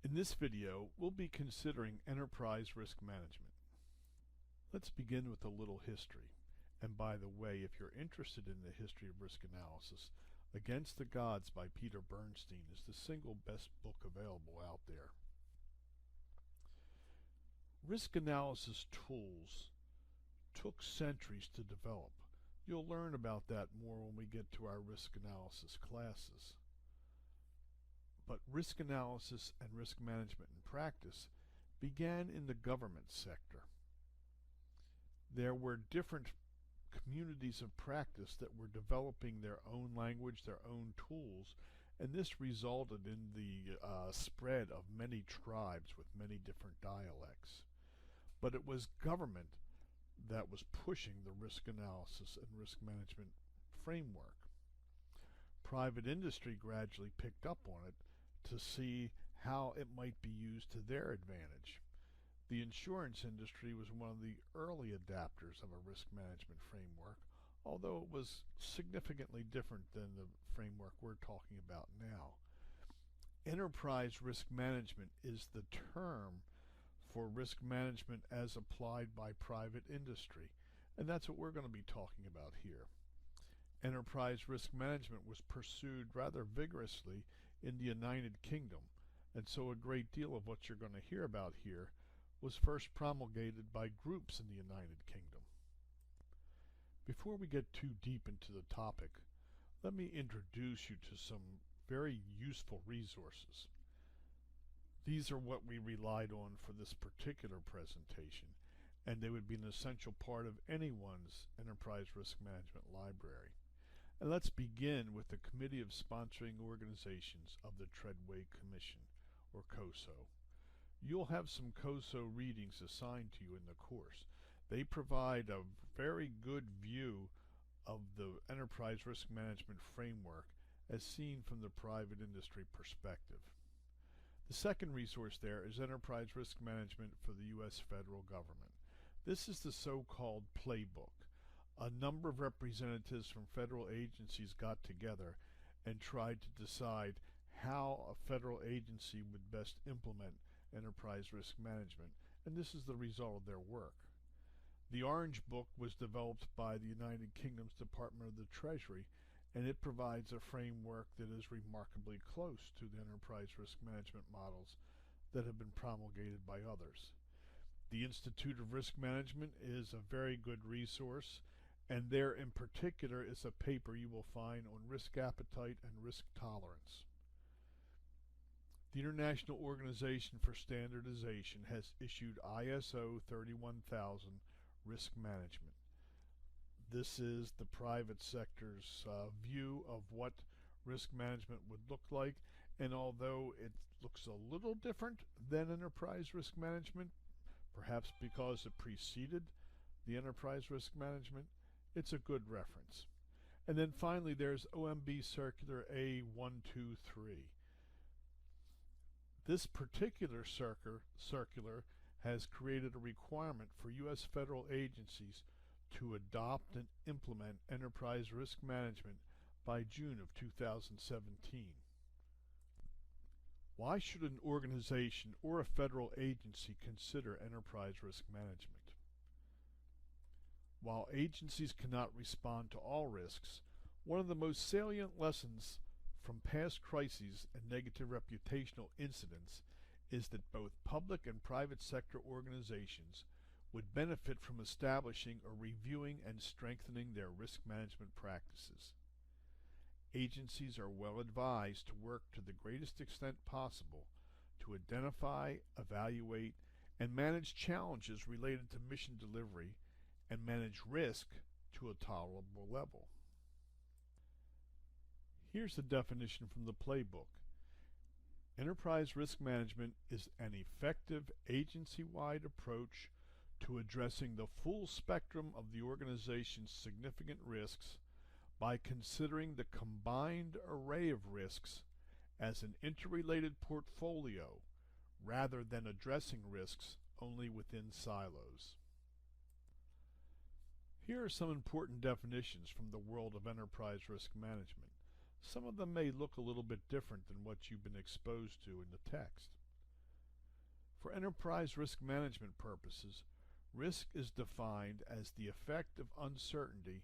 In this video, we'll be considering enterprise risk management. Let's begin with a little history. And by the way, if you're interested in the history of risk analysis, Against the Gods by Peter Bernstein is the single best book available out there. Risk analysis tools took centuries to develop. You'll learn about that more when we get to our risk analysis classes. But risk analysis and risk management in practice began in the government sector. There were different communities of practice that were developing their own language, their own tools, and this resulted in the spread of many tribes with many different dialects. But it was government that was pushing the risk analysis and risk management framework. Private industry gradually picked up on it to see how it might be used to their advantage. The insurance industry was one of the early adapters of a risk management framework, although it was significantly different than the framework we're talking about now. Enterprise risk management is the term for risk management as applied by private industry, and that's what we're going to be talking about here. Enterprise risk management was pursued rather vigorously in the United Kingdom, and so a great deal of what you're going to hear about here was first promulgated by groups in the United Kingdom. Before we get too deep into the topic, let me introduce you to some very useful resources. These are what we relied on for this particular presentation, and they would be an essential part of anyone's enterprise risk management library. And let's begin with the Committee of Sponsoring Organizations of the Treadway Commission, or COSO. You'll have some COSO readings assigned to you in the course. They provide a very good view of the enterprise risk management framework as seen from the private industry perspective. The second resource there is Enterprise Risk Management for the U.S. federal government. This is the so-called playbook. A number of representatives from federal agencies got together and tried to decide how a federal agency would best implement enterprise risk management, and this is the result of their work. The Orange Book was developed by the United Kingdom's Department of the Treasury, and it provides a framework that is remarkably close to the enterprise risk management models that have been promulgated by others. The Institute of Risk Management is a very good resource, and there in particular is a paper you will find on risk appetite and risk tolerance. The International Organization for Standardization has issued ISO 31000 Risk Management. This is the private sector's view of what risk management would look like, and although it looks a little different than enterprise risk management, perhaps because it preceded the enterprise risk management, it's a good reference. And then finally there's OMB Circular A123. This particular circular has created a requirement for U.S. federal agencies to adopt and implement enterprise risk management by June of 2017. Why should an organization or a federal agency consider enterprise risk management? While agencies cannot respond to all risks, one of the most salient lessons from past crises and negative reputational incidents is that both public and private sector organizations would benefit from establishing or reviewing and strengthening their risk management practices. Agencies are well advised to work to the greatest extent possible to identify, evaluate, and manage challenges related to mission delivery and manage risk to a tolerable level. Here's the definition from the playbook. Enterprise risk management is an effective agency-wide approach to addressing the full spectrum of the organization's significant risks by considering the combined array of risks as an interrelated portfolio rather than addressing risks only within silos. Here are some important definitions from the world of enterprise risk management. Some of them may look a little bit different than what you've been exposed to in the text. For enterprise risk management purposes, risk is defined as the effect of uncertainty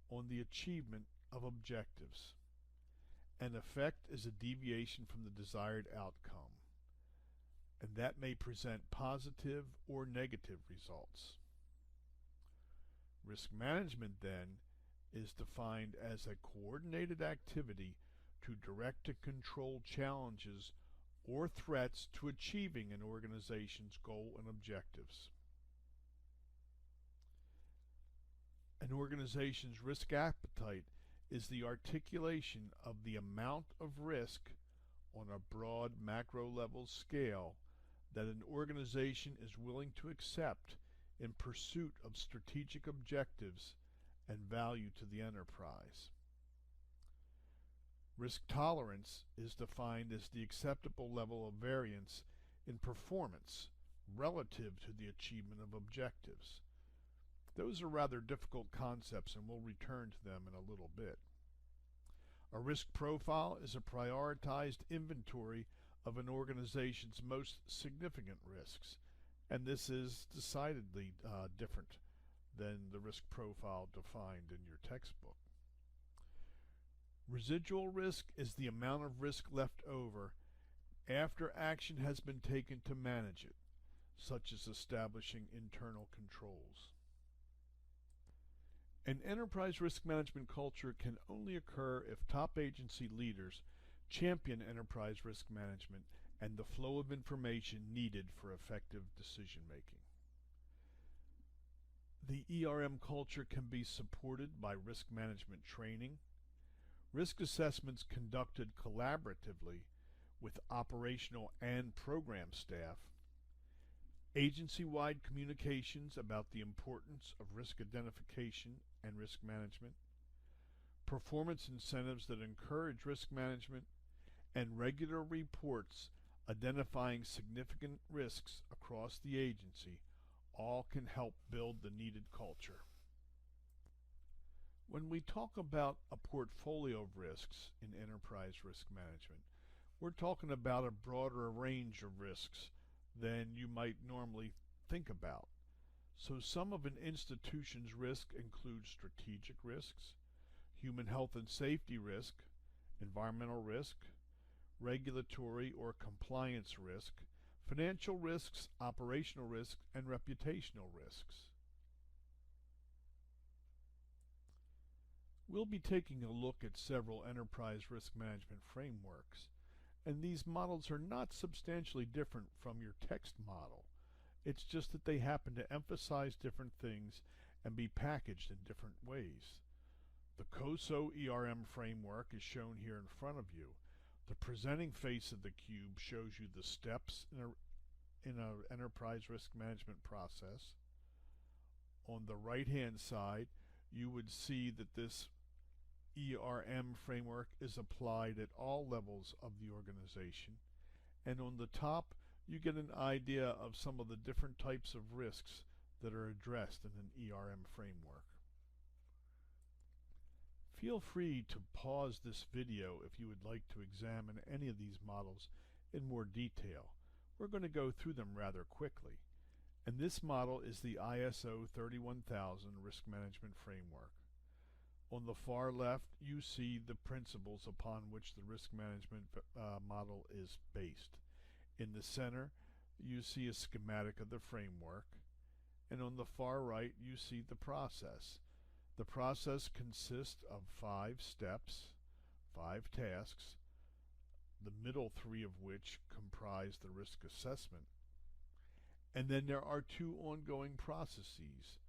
on the achievement of objectives. An effect is a deviation from the desired outcome, and that may present positive or negative results. Risk management, then, is defined as a coordinated activity to direct and control challenges or threats to achieving an organization's goal and objectives. An organization's risk appetite is the articulation of the amount of risk on a broad macro-level scale that an organization is willing to accept in pursuit of strategic objectives and value to the enterprise. Risk tolerance is defined as the acceptable level of variance in performance relative to the achievement of objectives. Those are rather difficult concepts, and we'll return to them in a little bit. A risk profile is a prioritized inventory of an organization's most significant risks, and this is decidedly different than the risk profile defined in your textbook. Residual risk is the amount of risk left over after action has been taken to manage it, such as establishing internal controls. An enterprise risk management culture can only occur if top agency leaders champion enterprise risk management and the flow of information needed for effective decision making. The ERM culture can be supported by risk management training, risk assessments conducted collaboratively with operational and program staff, agency-wide communications about the importance of risk identification and risk management, performance incentives that encourage risk management, and regular reports identifying significant risks across the agency all can help build the needed culture. When we talk about a portfolio of risks in enterprise risk management, we're talking about a broader range of risks than you might normally think about. So some of an institution's risk include strategic risks, human health and safety risk, environmental risk, regulatory or compliance risk, financial risks, operational risks, and reputational risks. We'll be taking a look at several enterprise risk management frameworks, and these models are not substantially different from your text model. It's just that they happen to emphasize different things and be packaged in different ways. The COSO ERM framework is shown here in front of you. The presenting face of the cube shows you the steps in an enterprise risk management process. On the right-hand side, you would see that this ERM framework is applied at all levels of the organization. And on the top, you get an idea of some of the different types of risks that are addressed in an ERM framework. Feel free to pause this video if you would like to examine any of these models in more detail. We're going to go through them rather quickly. And this model is the ISO 31000 Risk Management Framework. On the far left, you see the principles upon which the risk management model is based. In the center, you see a schematic of the framework, and on the far right, you see the process. The process consists of 5 steps, 5 tasks, the middle 3 of which comprise the risk assessment. And then there are 2 ongoing processes.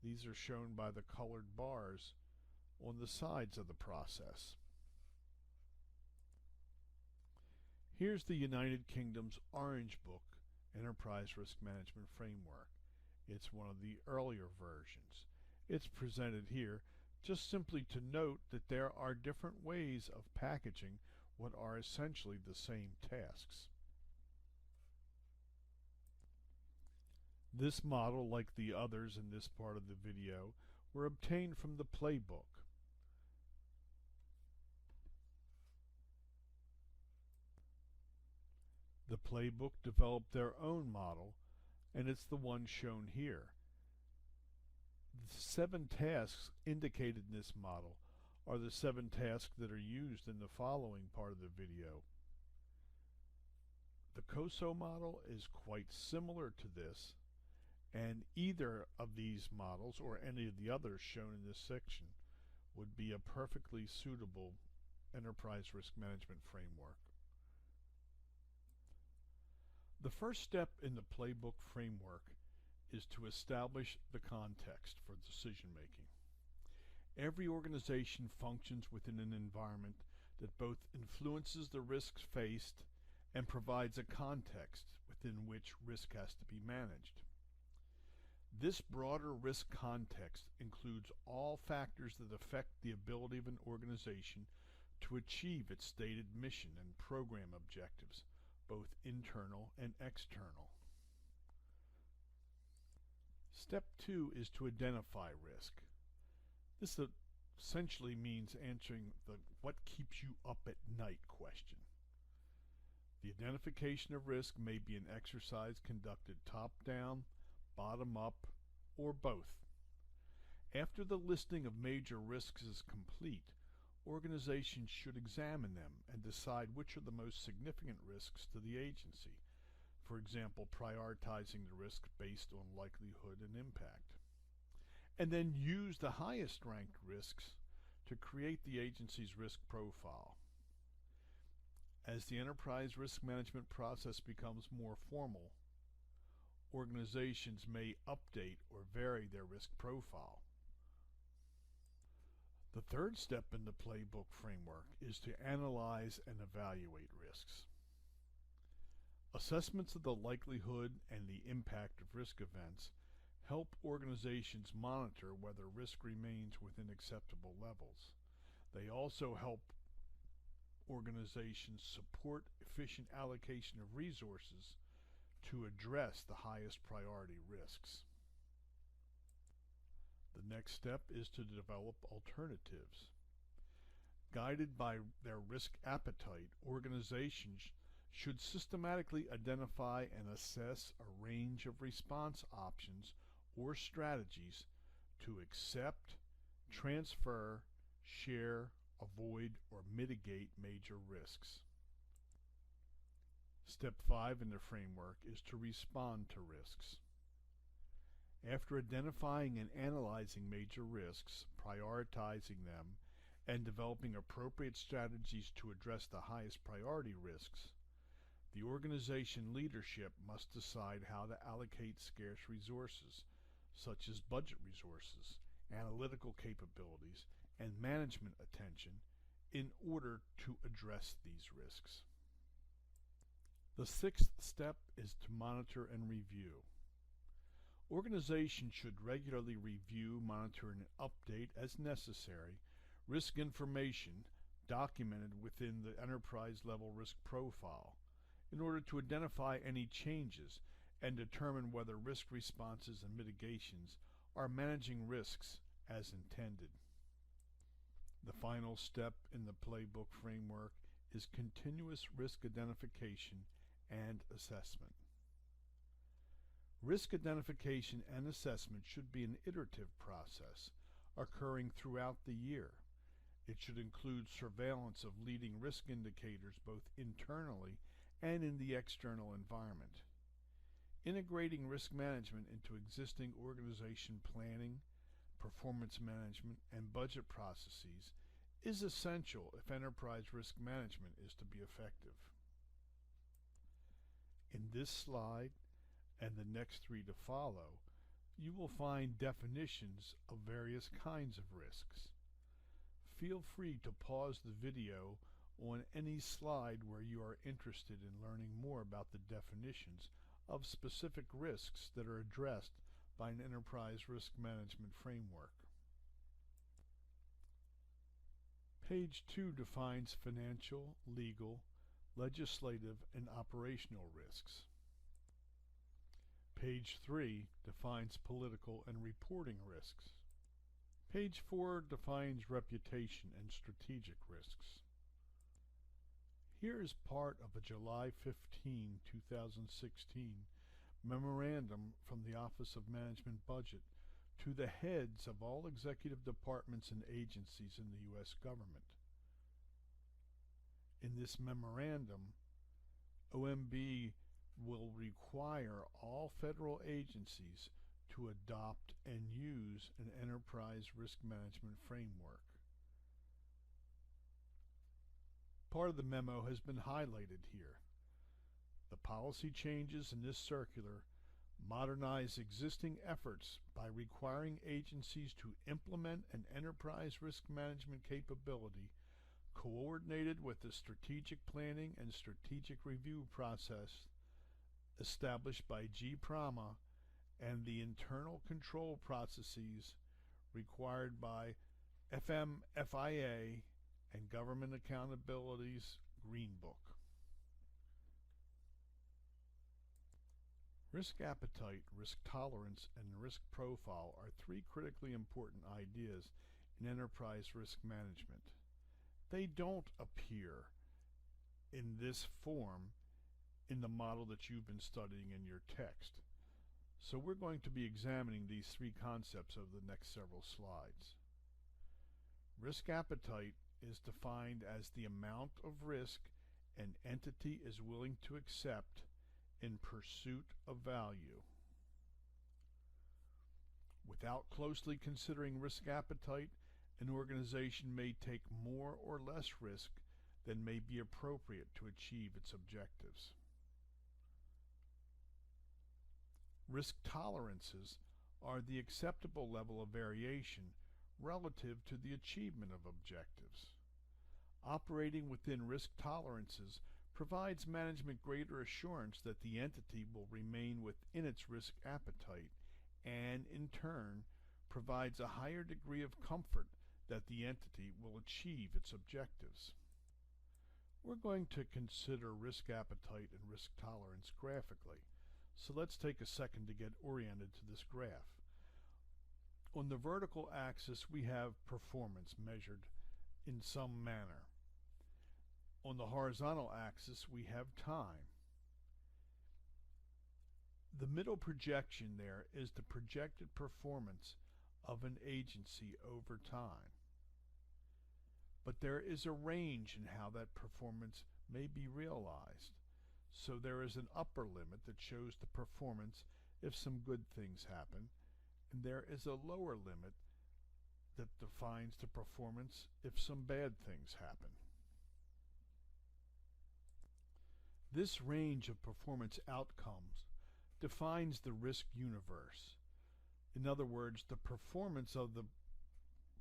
These are shown by the colored bars on the sides of the process. Here's the United Kingdom's Orange Book Enterprise Risk Management Framework. It's one of the earlier versions. It's presented here just simply to note that there are different ways of packaging what are essentially the same tasks. This model, like the others in this part of the video, were obtained from the playbook. The playbook developed their own model, and it's the one shown here. The 7 tasks indicated in this model are the 7 tasks that are used in the following part of the video. The COSO model is quite similar to this, and either of these models or any of the others shown in this section would be a perfectly suitable enterprise risk management framework. The first step in the playbook framework is to establish the context for decision making. Every organization functions within an environment that both influences the risks faced and provides a context within which risk has to be managed. This broader risk context includes all factors that affect the ability of an organization to achieve its stated mission and program objectives, both internal and external. Step 2 is to identify risk. This essentially means answering the "what keeps you up at night" question. The identification of risk may be an exercise conducted top-down, bottom-up, or both. After the listing of major risks is complete, organizations should examine them and decide which are the most significant risks to the agency, for example, prioritizing the risk based on likelihood and impact, and then use the highest ranked risks to create the agency's risk profile. As the enterprise risk management process becomes more formal, organizations may update or vary their risk profile. The third step in the playbook framework is to analyze and evaluate risks. Assessments of the likelihood and the impact of risk events help organizations monitor whether risk remains within acceptable levels. They also help organizations support efficient allocation of resources to address the highest priority risks. The next step is to develop alternatives. Guided by their risk appetite, organizations should systematically identify and assess a range of response options or strategies to accept, transfer, share, avoid, or mitigate major risks. Step 5 in the framework is to respond to risks. After identifying and analyzing major risks, prioritizing them, and developing appropriate strategies to address the highest priority risks, the organization leadership must decide how to allocate scarce resources, such as budget resources, analytical capabilities, and management attention, in order to address these risks. The sixth step is to monitor and review. Organizations should regularly review, monitor, and update as necessary risk information documented within the enterprise-level risk profile in order to identify any changes and determine whether risk responses and mitigations are managing risks as intended. The final step in the playbook framework is continuous risk identification and assessment. Risk identification and assessment should be an iterative process occurring throughout the year. It should include surveillance of leading risk indicators both internally and in the external environment. Integrating risk management into existing organization planning, performance management, and budget processes is essential if enterprise risk management is to be effective. In this slide and the next 3 to follow, you will find definitions of various kinds of risks. Feel free to pause the video on any slide where you are interested in learning more about the definitions of specific risks that are addressed by an enterprise risk management framework. Page 2 defines financial, legal, legislative, and operational risks. Page 3 defines political and reporting risks. Page 4 defines reputation and strategic risks. Here is part of a July 15, 2016 memorandum from the Office of Management Budget to the heads of all executive departments and agencies in the U.S. government. In this memorandum, OMB will require all federal agencies to adopt and use an enterprise risk management framework. Part of the memo has been highlighted here. The policy changes in this circular modernize existing efforts by requiring agencies to implement an enterprise risk management capability coordinated with the strategic planning and strategic review process established by GPRAMA and the internal control processes required by FMFIA and Government Accountability's Green Book. Risk appetite, risk tolerance, and risk profile are three critically important ideas in enterprise risk management. They don't appear in this form in the model that you've been studying in your text. So we're going to be examining these three concepts over the next several slides. Risk appetite is defined as the amount of risk an entity is willing to accept in pursuit of value. Without closely considering risk appetite, an organization may take more or less risk than may be appropriate to achieve its objectives. Risk tolerances are the acceptable level of variation relative to the achievement of objectives. Operating within risk tolerances provides management greater assurance that the entity will remain within its risk appetite and, in turn, provides a higher degree of comfort that the entity will achieve its objectives. We're going to consider risk appetite and risk tolerance graphically, so let's take a second to get oriented to this graph. On the vertical axis, we have performance measured in some manner. On the horizontal axis, we have time. The middle projection there is the projected performance of an agency over time. But there is a range in how that performance may be realized. So there is an upper limit that shows the performance if some good things happen, and there is a lower limit that defines the performance if some bad things happen. This range of performance outcomes defines the risk universe. In other words, the performance of the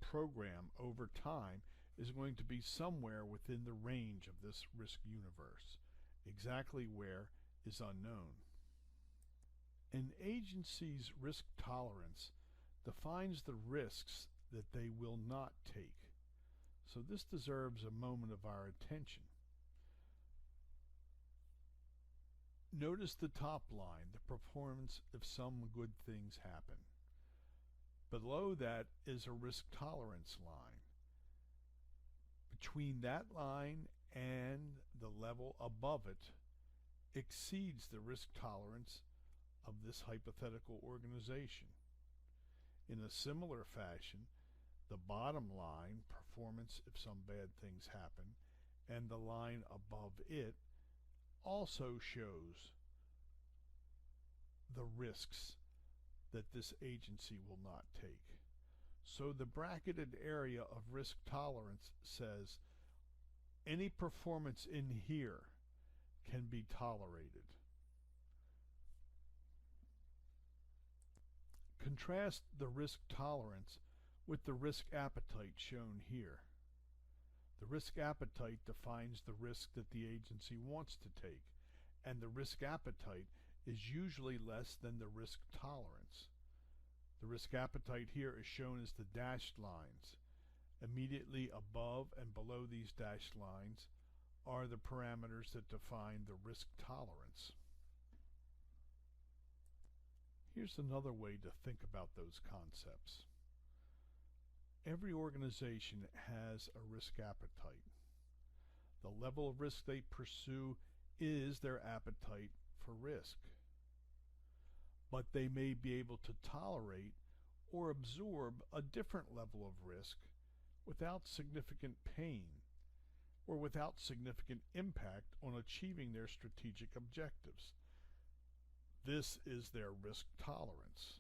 program over time is going to be somewhere within the range of this risk universe. Exactly where is unknown. An agency's risk tolerance defines the risks that they will not take. So this deserves a moment of our attention. Notice the top line, the performance if some good things happen. Below that is a risk tolerance line. Between that line and the level above it exceeds the risk tolerance of this hypothetical organization. In a similar fashion, the bottom line, performance if some bad things happen, and the line above it also shows the risks that this agency will not take. So the bracketed area of risk tolerance says any performance in here can be tolerated. Contrast the risk tolerance with the risk appetite shown here. The risk appetite defines the risk that the agency wants to take, and the risk appetite is usually less than the risk tolerance. The risk appetite here is shown as the dashed lines. Immediately above and below these dashed lines are the parameters that define the risk tolerance. Here's another way to think about those concepts. Every organization has a risk appetite. The level of risk they pursue is their appetite for risk. But they may be able to tolerate or absorb a different level of risk without significant pain or without significant impact on achieving their strategic objectives. This is their risk tolerance.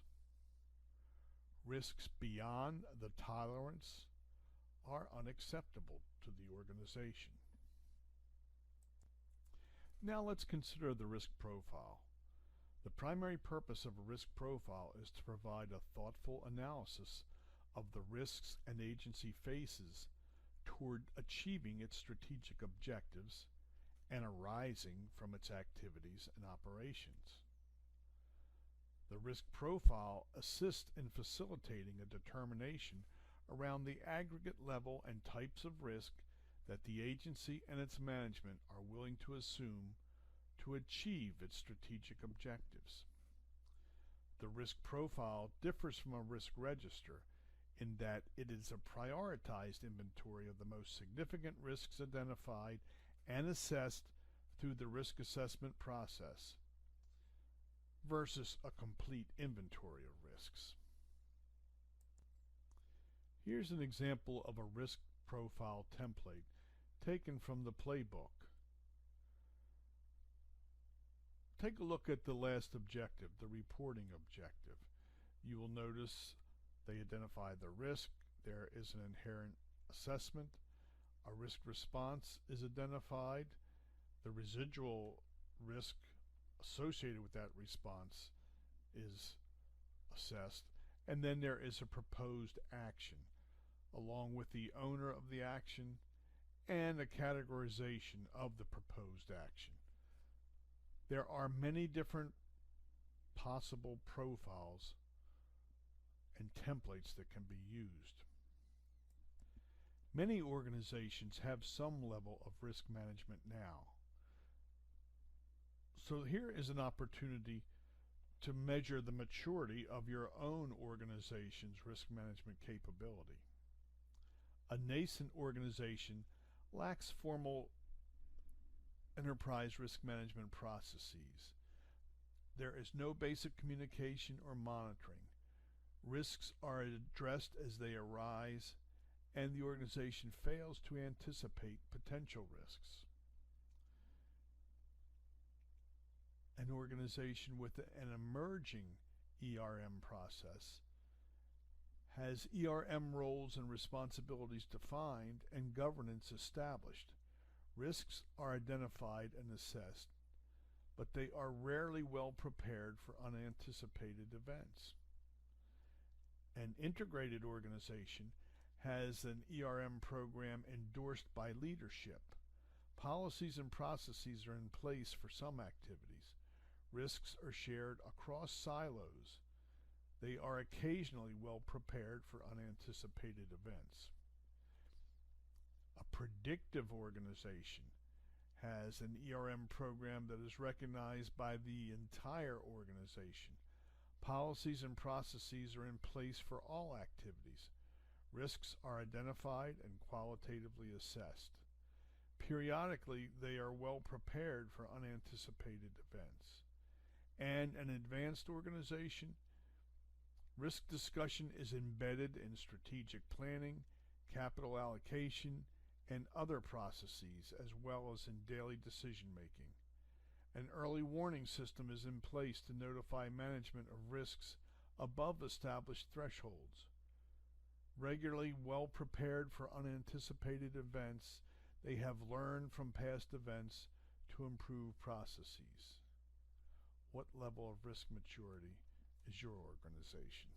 Risks beyond the tolerance are unacceptable to the organization. Now let's consider the risk profile. The primary purpose of a risk profile is to provide a thoughtful analysis of the risks an agency faces toward achieving its strategic objectives and arising from its activities and operations. The risk profile assists in facilitating a determination around the aggregate level and types of risk that the agency and its management are willing to assume to achieve its strategic objectives. The risk profile differs from a risk register in that it is a prioritized inventory of the most significant risks identified and assessed through the risk assessment process versus a complete inventory of risks. Here's an example of a risk profile template taken from the playbook. Take a look at the last objective, the reporting objective. You will notice they identify the risk. There is an inherent assessment. A risk response is identified. The residual risk associated with that response is assessed. And then there is a proposed action, along with the owner of the action and a categorization of the proposed action. There are many different possible profiles and templates that can be used. Many organizations have some level of risk management now. So here is an opportunity to measure the maturity of your own organization's risk management capability. A nascent organization lacks formal enterprise risk management processes. There is no basic communication or monitoring. Risks are addressed as they arise, and the organization fails to anticipate potential risks. An organization with an emerging ERM process has ERM roles and responsibilities defined and governance established. Risks are identified and assessed, but they are rarely well prepared for unanticipated events. An integrated organization has an ERM program endorsed by leadership. Policies and processes are in place for some activities. Risks are shared across silos. They are occasionally well prepared for unanticipated events. A predictive organization has an ERM program that is recognized by the entire organization. Policies and processes are in place for all activities. Risks are identified and qualitatively assessed. Periodically, they are well prepared for unanticipated events. And an advanced organization, risk discussion is embedded in strategic planning, capital allocation, and other processes, as well as in daily decision making. An early warning system is in place to notify management of risks above established thresholds. Regularly well prepared for unanticipated events, they have learned from past events to improve processes. What level of risk maturity is your organization?